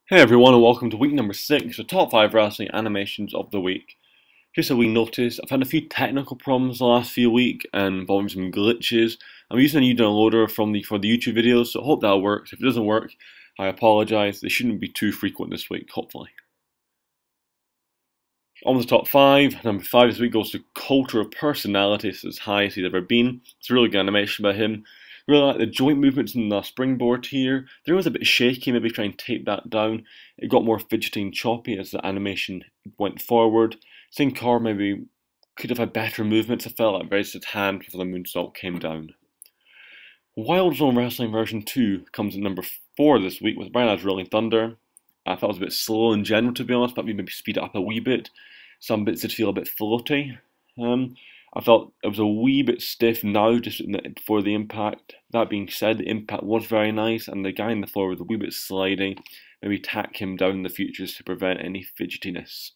Hey everyone, and welcome to week number 6, the top 5 wrestling animations of the week. Just a wee notice, I've had a few technical problems the last few weeks involving some glitches. I'm using a new downloader for the YouTube videos, so I hope that works. If it doesn't work, I apologise. They shouldn't be too frequent this week, hopefully. On the top 5, number 5 this week goes to Culture of Personality. It's as high as he's ever been. It's a really good animation by him. Really like the joint movements in the springboard here. There was a bit shaky, maybe try and tape that down. It got more fidgety and choppy as the animation went forward. Sin Cara maybe could have had better movements. I felt like raised his hand before the moonsault came down. Wild Zone Wrestling version 2 comes in number 4 this week with Brian as Rolling Thunder. I thought it was a bit slow in general, to be honest, but maybe speed it up a wee bit. Some bits did feel a bit floaty. I felt it was a wee bit stiff now, just before the impact. That being said, the impact was very nice, and the guy on the floor was a wee bit sliding. Maybe tack him down in the future to prevent any fidgetiness.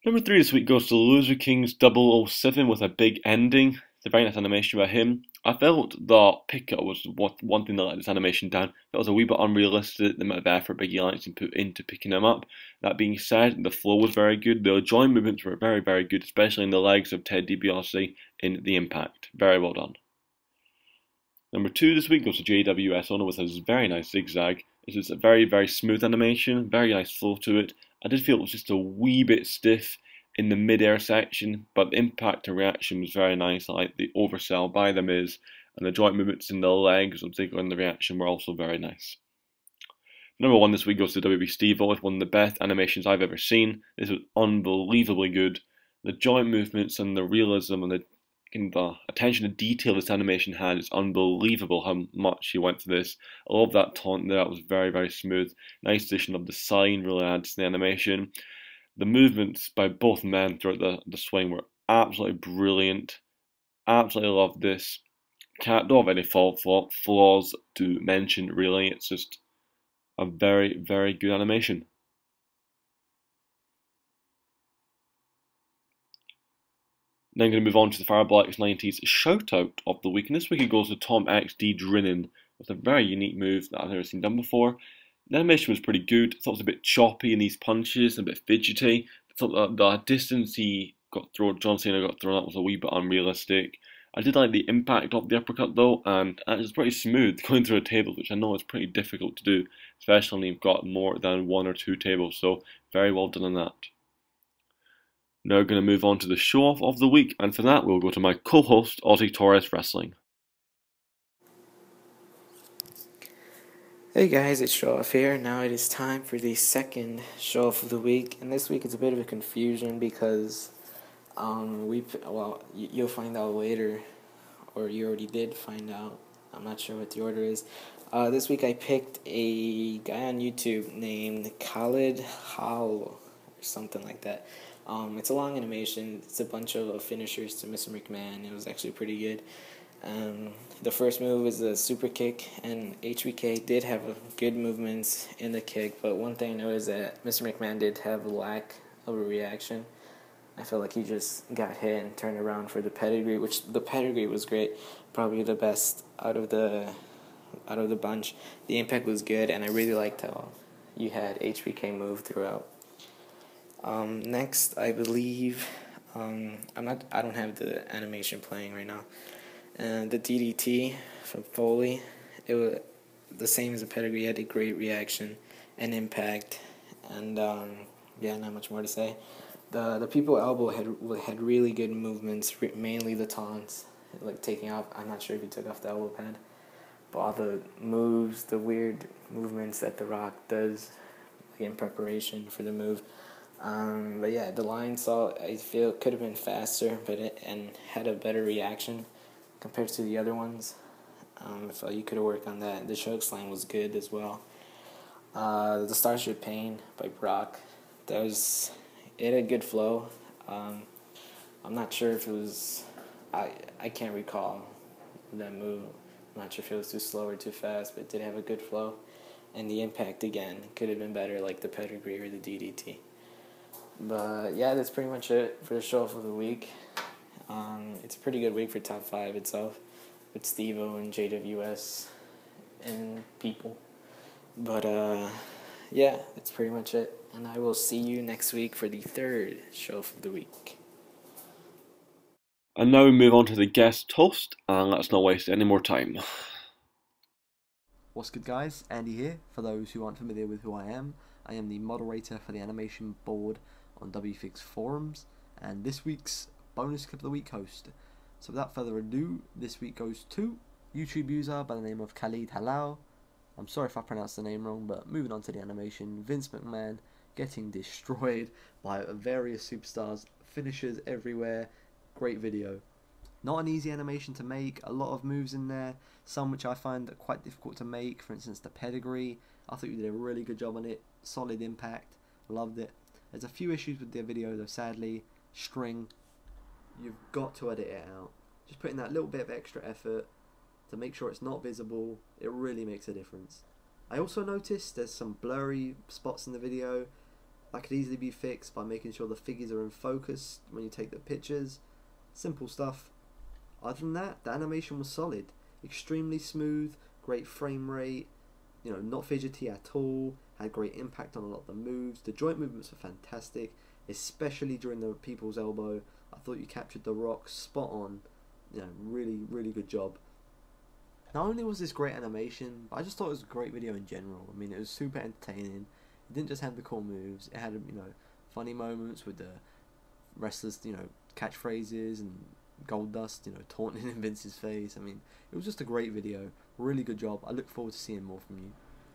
Number 3 this week goes to Loser Kings 007 with a big ending. It's a very nice animation by him. I felt the pickup was one thing that let this animation down. That was a wee bit unrealistic, the amount of effort Biggie Langston put into picking him up. That being said, the flow was very good. The joint movements were very, very good, especially in the legs of Ted DiBiase in the impact. Very well done. Number 2 this week goes to JWS Ono with a very nice zigzag. This is a very, very smooth animation, very nice flow to it. I did feel it was just a wee bit stiff in the mid-air section, but the impact and reaction was very nice. I like the oversell by The Miz, and the joint movements in the legs of Ziggler and the reaction were also very nice. Number 1 this week goes to WB Steve-O. It's one of the best animations I've ever seen. This was unbelievably good. The joint movements and the realism and the attention to detail this animation had is unbelievable how much he went for this. I love that taunt there. That was very, very smooth. Nice addition of the sign really adds to the animation. The movements by both men throughout the swing were absolutely brilliant. Absolutely loved this. Don't have any flaws to mention, really. It's just a very, very good animation. Now I'm going to move on to the Fireblocks 90s shout-out of the week. And this week it goes to Tom XD Drinnen with a very unique move that I've never seen done before. The animation was pretty good. I thought it was a bit choppy in these punches, a bit fidgety. I thought that the distance John Cena got thrown up was a wee bit unrealistic. I did like the impact of the uppercut though, and it was pretty smooth going through a table, which I know is pretty difficult to do, especially when you've got more than 1 or 2 tables, so very well done on that. Now we're going to move on to the show-off of the week, and for that we'll go to my co-host, Ozzy Torres Wrestling. Hey guys, it's Show Off here. Now it is time for the second show off of the week, and this week it's a bit of a confusion because you'll find out later, or you already did find out. I'm not sure what the order is. This week I picked a guy on YouTube named Khalid Howell or something like that. It's a long animation. It's a bunch of finishers to Mr. McMahon. It was actually pretty good. The first move was a super kick, and HBK did have good movements in the kick, but one thing I noticed that Mr. McMahon did have a lack of a reaction. I felt like he just got hit and turned around for the pedigree, which the pedigree was great, probably the best out of the bunch. The impact was good, and I really liked how you had HBK move throughout. Next, I believe I don't have the animation playing right now. The DDT from Foley, it was the same as the pedigree. Had a great reaction and impact, and not much more to say. The people elbow had really good movements, mainly the taunts, like taking off. I'm not sure if he took off the elbow pad, but all the moves, the weird movements that The Rock does in preparation for the move. But yeah, the line saw I feel could have been faster, and had a better reaction compared to the other ones. I felt you could have worked on that. The choke slam was good as well. The Starship Pain by Brock, it had good flow. I'm not sure if it was, I can't recall that move. I'm not sure if it was too slow or too fast, but it did have a good flow. And the impact again could have been better, like the pedigree or the DDT. But yeah, that's pretty much it for the show for the week. It's a pretty good week for top 5 itself, with Steve-O and JWS and people. But yeah, that's pretty much it. And I will see you next week for the third show of the week. And now we move on to the guest host, and let's not waste any more time. What's good, guys? Andy here. For those who aren't familiar with who I am the moderator for the animation board on WFIG's forums, and this week's bonus clip of the week host. So without further ado, this week goes to YouTube user by the name of Khalid Halal. I'm sorry if I pronounced the name wrong, but moving on to the animation, Vince McMahon getting destroyed by various superstars, finishers everywhere. Great video. Not an easy animation to make, a lot of moves in there, some which I find quite difficult to make, for instance the pedigree. I thought you did a really good job on it, solid impact, loved it. There's a few issues with the video though, sadly. String, you've got to edit it out. Just putting that little bit of extra effort to make sure it's not visible, it really makes a difference. I also noticed there's some blurry spots in the video that could easily be fixed by making sure the figures are in focus when you take the pictures. Simple stuff. Other than that, the animation was solid, extremely smooth, great frame rate, not fidgety at all, had great impact on a lot of the moves. The joint movements were fantastic, especially during the people's elbow. I thought you captured the Rock spot on, really, really good job. Not only was this great animation, but I just thought it was a great video in general. I mean, it was super entertaining. It didn't just have the cool moves, it had, funny moments with the wrestlers, catchphrases and gold dust, taunting in Vince's face. I mean, it was just a great video. Really good job. I look forward to seeing more from you.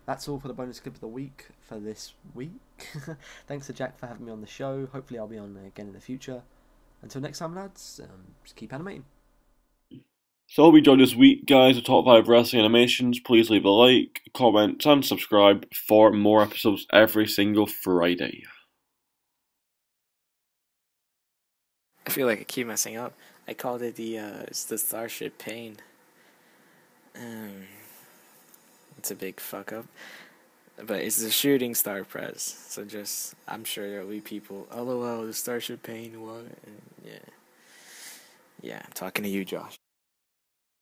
That's all for the bonus clip of the week for this week. Thanks to Jack for having me on the show. Hopefully I'll be on again in the future. Until next time, lads, just keep animating. So I hope you enjoyed this week, guys, the top 5 wrestling animations. Please leave a like, comment, and subscribe for more episodes every single Friday. I feel like I keep messing up. I called it it's the Starship Pain. It's a big fuck up. But it's the Shooting Star Press. So I'm sure there'll be people, LOL, the Starship Pain, what? And yeah, I'm talking to you, Josh.